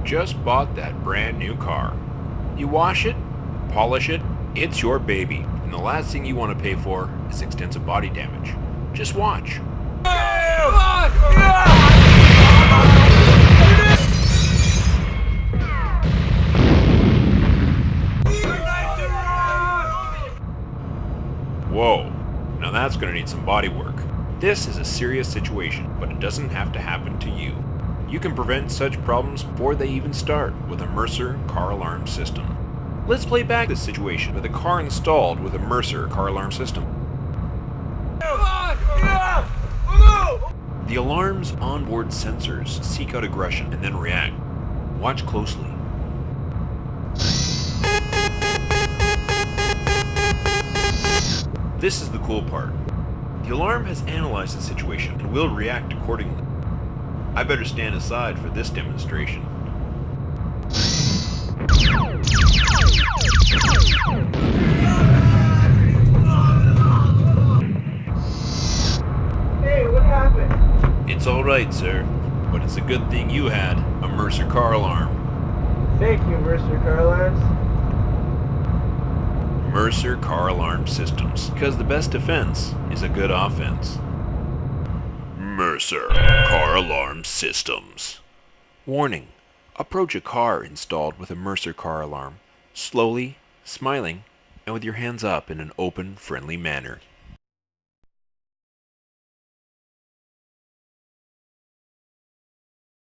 you just bought that brand new car. You wash it, polish it, it's your baby, and the last thing you want to pay for is extensive body damage. Just watch. Whoa, now that's going to need some body work. This is a serious situation, but it doesn't have to happen to you. You can prevent such problems before they even start with a Mercer Car Alarm system. Let's play back this situation with a car installed with a Mercer Car Alarm system. The alarm's onboard sensors seek out aggression and then react. Watch closely. This is the cool part. The alarm has analyzed the situation and will react accordingly. I better stand aside for this demonstration. Hey, what happened? It's alright, sir, but it's a good thing you had a Mercer Car Alarm. Thank you, Mercer Car Alarms. Mercer Car Alarm Systems, because the best defense is a good offense. Mercer Car Alarm Systems. Warning: approach a car installed with a Mercer Car Alarm, slowly, smiling, and with your hands up in an open, friendly manner.